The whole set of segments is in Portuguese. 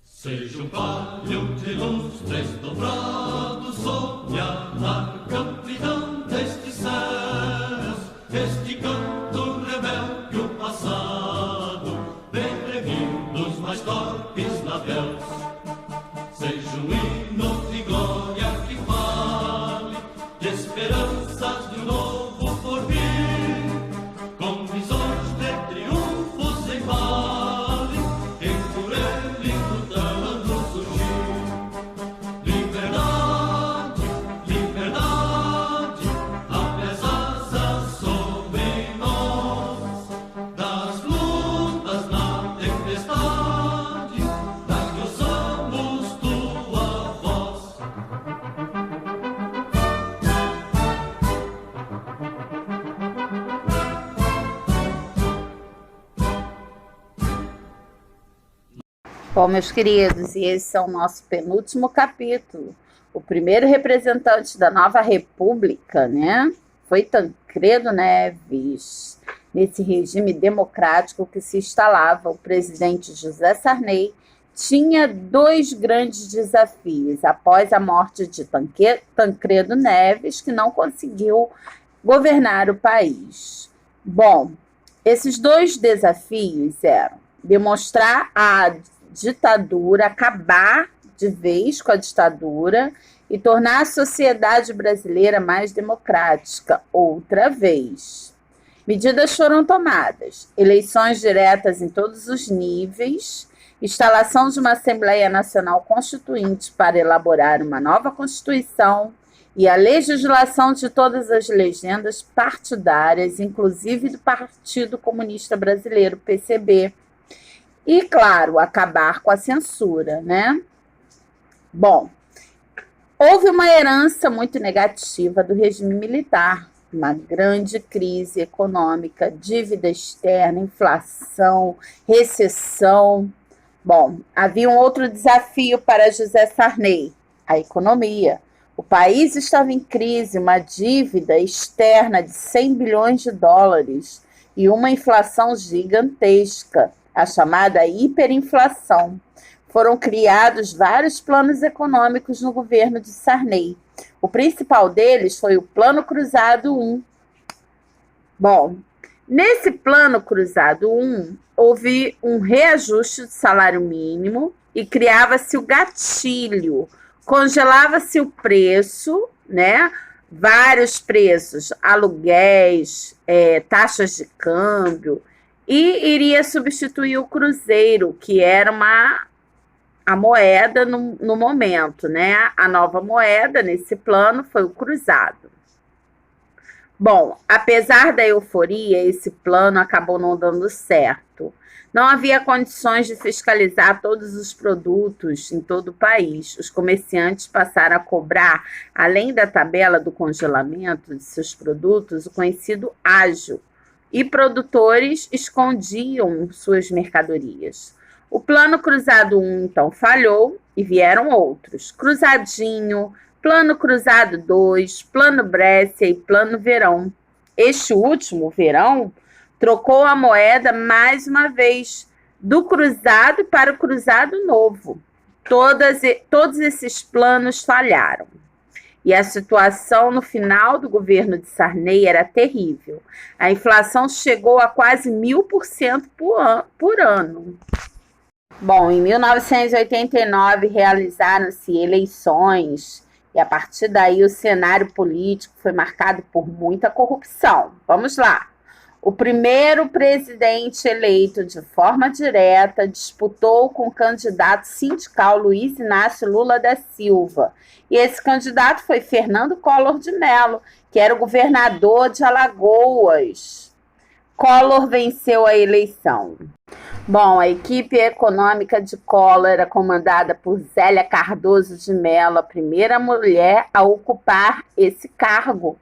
Seja um palho de luz desdobrado sobre a larga amplidão destes céus, este canto rebelde o passado, vem revindo os mais torpes lábios. Seja um hino de glória que fale de esperanças de um novo porvir, com visões de triunfos em vale, que por ele lutando surgir. Liberdade, liberdade, abre as asas sobre nós, das lutas na tempestade, da que usamos tua voz. Bom, meus queridos, e esse é o nosso penúltimo capítulo. O primeiro representante da nova república, né, foi Tancredo Neves. Nesse regime democrático que se instalava, o presidente José Sarney tinha dois grandes desafios após a morte de Tancredo Neves, que não conseguiu governar o país. Bom, esses dois desafios eram demonstrar a ditadura, acabar de vez com a ditadura e tornar a sociedade brasileira mais democrática outra vez. Medidas foram tomadas: eleições diretas em todos os níveis, instalação de uma Assembleia Nacional Constituinte para elaborar uma nova Constituição e a legislação de todas as legendas partidárias, inclusive do Partido Comunista Brasileiro, PCB. E, claro, acabar com a censura, né? Bom, houve uma herança muito negativa do regime militar, uma grande crise econômica, dívida externa, inflação, recessão. Bom, havia um outro desafio para José Sarney, a economia. O país estava em crise, uma dívida externa de 100 bilhões de dólares e uma inflação gigantesca, a chamada hiperinflação. Foram criados vários planos econômicos no governo de Sarney. O principal deles foi o Plano Cruzado 1. Bom, nesse Plano Cruzado 1, houve um reajuste do salário mínimo e criava-se o gatilho, congelava-se o preço, né? Vários preços, aluguéis, taxas de câmbio, e iria substituir o cruzeiro, que era a moeda no momento, né? A nova moeda nesse plano foi o cruzado. Bom, apesar da euforia, esse plano acabou não dando certo. Não havia condições de fiscalizar todos os produtos em todo o país. Os comerciantes passaram a cobrar, além da tabela do congelamento de seus produtos, o conhecido ágio, e produtores escondiam suas mercadorias. O Plano Cruzado 1, então, falhou e vieram outros: Cruzadinho, Plano Cruzado 2, Plano Brécia e Plano Verão. Este último, Verão, trocou a moeda mais uma vez do cruzado para o cruzado novo. Todos esses planos falharam. E a situação no final do governo de Sarney era terrível. A inflação chegou a quase 1000% por ano. Bom, em 1989 realizaram-se eleições e a partir daí o cenário político foi marcado por muita corrupção. Vamos lá. O primeiro presidente eleito de forma direta disputou com o candidato sindical Luiz Inácio Lula da Silva. E esse candidato foi Fernando Collor de Mello, que era o governador de Alagoas. Collor venceu a eleição. Bom, a equipe econômica de Collor era comandada por Zélia Cardoso de Mello, a primeira mulher a ocupar esse cargo.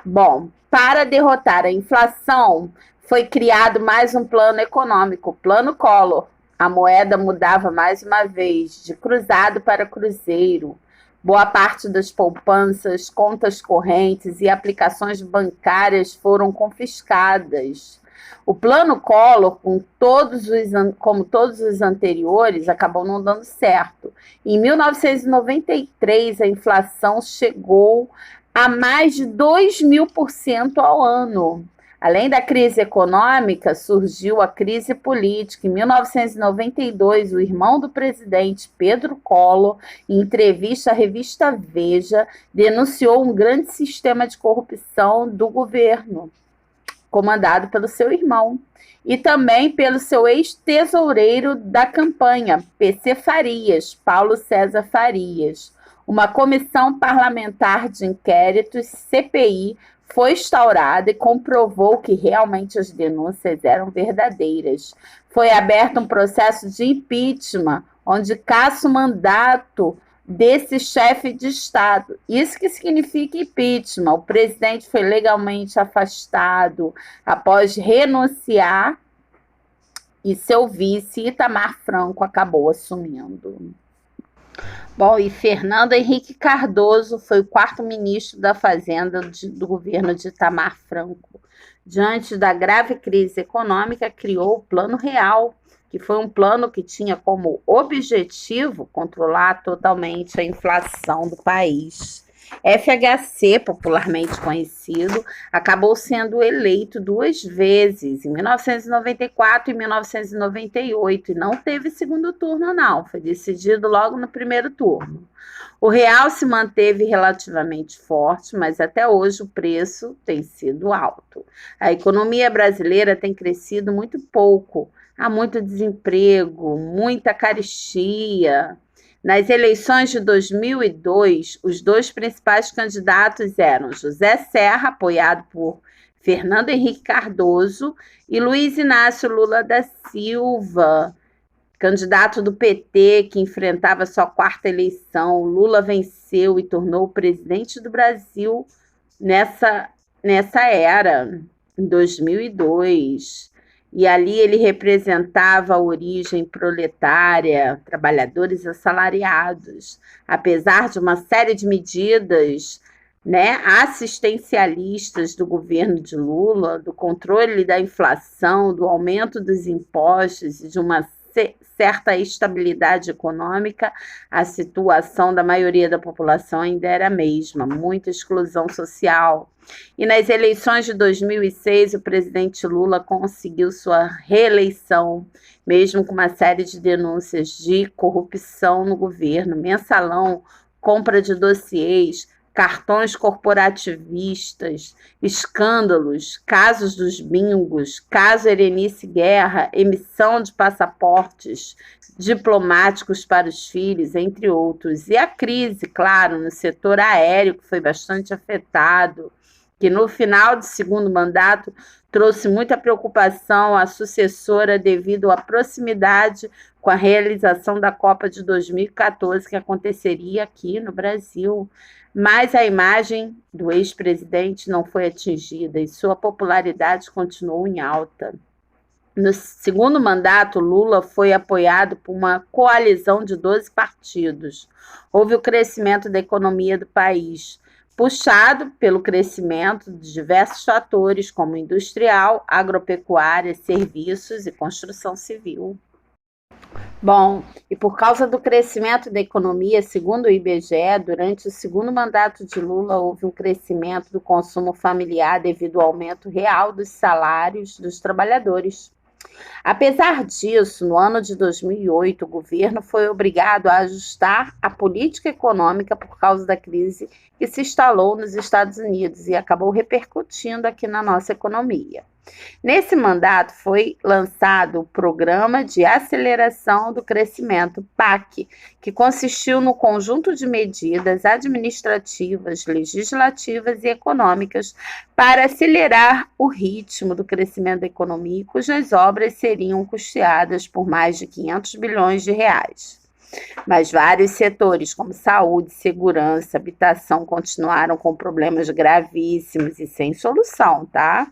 Bom, para derrotar a inflação, foi criado mais um plano econômico, o Plano Collor. A moeda mudava mais uma vez, de cruzado para cruzeiro. Boa parte das poupanças, contas correntes e aplicações bancárias foram confiscadas. O Plano Collor, como todos os anteriores, acabou não dando certo. Em 1993, a inflação chegou a mais de 2.000% ao ano. Além da crise econômica, surgiu a crise política. Em 1992, o irmão do presidente, Pedro Collor, em entrevista à revista Veja, denunciou um grande sistema de corrupção do governo, comandado pelo seu irmão, e também pelo seu ex-tesoureiro da campanha, PC Farias, Paulo César Farias. Uma comissão parlamentar de inquéritos, CPI, foi instaurada e comprovou que realmente as denúncias eram verdadeiras. Foi aberto um processo de impeachment, onde caça o mandato desse chefe de Estado. Isso que significa impeachment. O presidente foi legalmente afastado após renunciar e seu vice, Itamar Franco, acabou assumindo. Bom, e Fernando Henrique Cardoso foi o quarto ministro da Fazenda do governo de Itamar Franco. Diante da grave crise econômica, criou o Plano Real, que foi um plano que tinha como objetivo controlar totalmente a inflação do país. FHC, popularmente conhecido, acabou sendo eleito 2 vezes, em 1994 e 1998, e não teve segundo turno, não, foi decidido logo no primeiro turno. O real se manteve relativamente forte, mas até hoje o preço tem sido alto. A economia brasileira tem crescido muito pouco, há muito desemprego, muita carestia. Nas eleições de 2002, os 2 principais candidatos eram José Serra, apoiado por Fernando Henrique Cardoso, e Luiz Inácio Lula da Silva, candidato do PT, que enfrentava sua 4ª eleição. Lula venceu e tornou o presidente do Brasil nessa era, em 2002. E ali ele representava a origem proletária, trabalhadores assalariados. Apesar de uma série de medidas, assistencialistas do governo de Lula, do controle da inflação, do aumento dos impostos e de uma certa estabilidade econômica, a situação da maioria da população ainda era a mesma, muita exclusão social. E nas eleições de 2006, o presidente Lula conseguiu sua reeleição, mesmo com uma série de denúncias de corrupção no governo, mensalão, compra de dossiês, cartões corporativistas, escândalos, casos dos bingos, caso Erenice Guerra, emissão de passaportes diplomáticos para os filhos, entre outros. E a crise, claro, no setor aéreo, que foi bastante afetado, que no final do segundo mandato trouxe muita preocupação à sucessora devido à proximidade com a realização da Copa de 2014, que aconteceria aqui no Brasil. Mas a imagem do ex-presidente não foi atingida e sua popularidade continuou em alta. No segundo mandato, Lula foi apoiado por uma coalizão de 12 partidos. Houve o crescimento da economia do país, puxado pelo crescimento de diversos fatores, como industrial, agropecuária, serviços e construção civil. Bom, e por causa do crescimento da economia, segundo o IBGE, durante o segundo mandato de Lula, houve um crescimento do consumo familiar devido ao aumento real dos salários dos trabalhadores. Apesar disso, no ano de 2008, o governo foi obrigado a ajustar a política econômica por causa da crise que se instalou nos Estados Unidos e acabou repercutindo aqui na nossa economia. Nesse mandato foi lançado o Programa de Aceleração do Crescimento, PAC, que consistiu no conjunto de medidas administrativas, legislativas e econômicas para acelerar o ritmo do crescimento da economia, cujas obras seriam custeadas por mais de 500 bilhões de reais. Mas vários setores, como saúde, segurança, habitação, continuaram com problemas gravíssimos e sem solução, tá?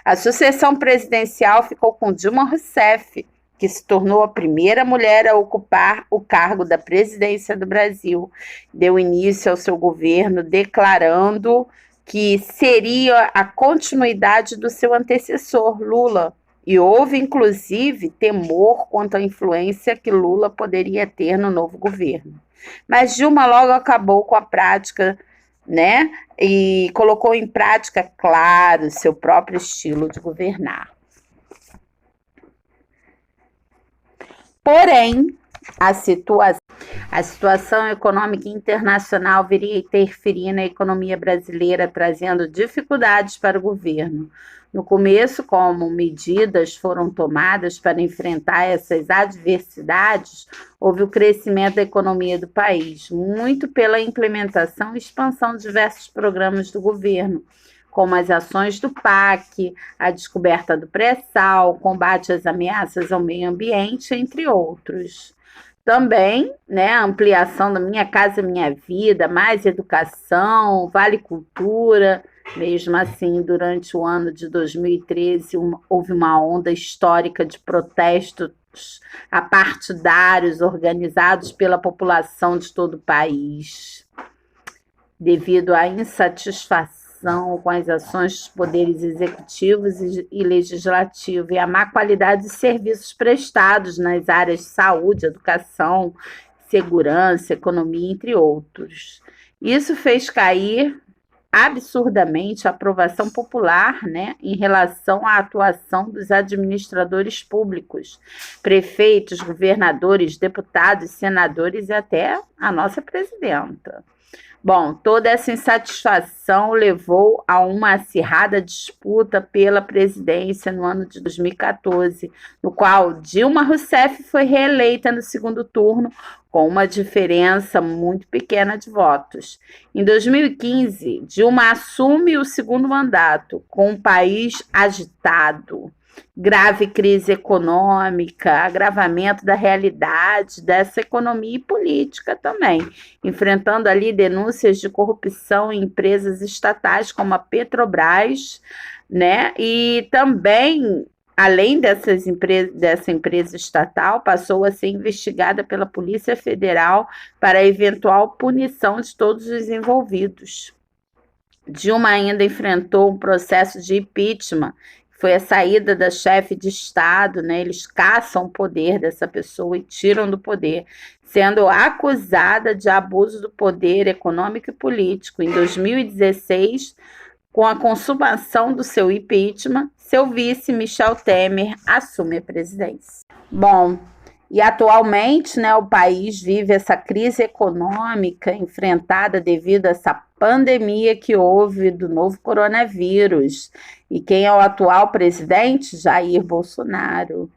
A sucessão presidencial ficou com Dilma Rousseff, que se tornou a primeira mulher a ocupar o cargo da presidência do Brasil. Deu início ao seu governo declarando que seria a continuidade do seu antecessor, Lula. E houve, inclusive, temor quanto à influência que Lula poderia ter no novo governo. Mas Dilma logo acabou com a prática, né? E colocou em prática, claro, seu próprio estilo de governar. Porém, a situação econômica internacional viria a interferir na economia brasileira, trazendo dificuldades para o governo. No começo, como medidas foram tomadas para enfrentar essas adversidades, houve o crescimento da economia do país, muito pela implementação e expansão de diversos programas do governo, como as ações do PAC, a descoberta do pré-sal, combate às ameaças ao meio ambiente, entre outros. Também, né, a ampliação da Minha Casa Minha Vida, mais educação, Vale Cultura. Mesmo assim, durante o ano de 2013, houve uma onda histórica de protestos apartidários organizados pela população de todo o país, devido à insatisfação com as ações dos poderes executivos e legislativo e à má qualidade de serviços prestados nas áreas de saúde, educação, segurança, economia, entre outros. Isso fez cair absurdamente a aprovação popular, né, em relação à atuação dos administradores públicos, prefeitos, governadores, deputados, senadores e até a nossa presidenta. Bom, toda essa insatisfação levou a uma acirrada disputa pela presidência no ano de 2014, no qual Dilma Rousseff foi reeleita no segundo turno, com uma diferença muito pequena de votos. Em 2015, Dilma assume o segundo mandato, com o país agitado. Grave crise econômica, agravamento da realidade dessa economia e política também, enfrentando ali denúncias de corrupção em empresas estatais como a Petrobras, né? E também, além dessa empresa estatal, passou a ser investigada pela Polícia Federal para a eventual punição de todos os envolvidos. Dilma ainda enfrentou um processo de impeachment, foi a saída da chefe de Estado, né? Eles caçam o poder dessa pessoa e tiram do poder, sendo acusada de abuso do poder econômico e político. Em 2016, com a consumação do seu impeachment, seu vice, Michel Temer, assume a presidência. Bom, e atualmente, né, o país vive essa crise econômica enfrentada devido a essa pandemia que houve do novo coronavírus. E quem é o atual presidente? Jair Bolsonaro.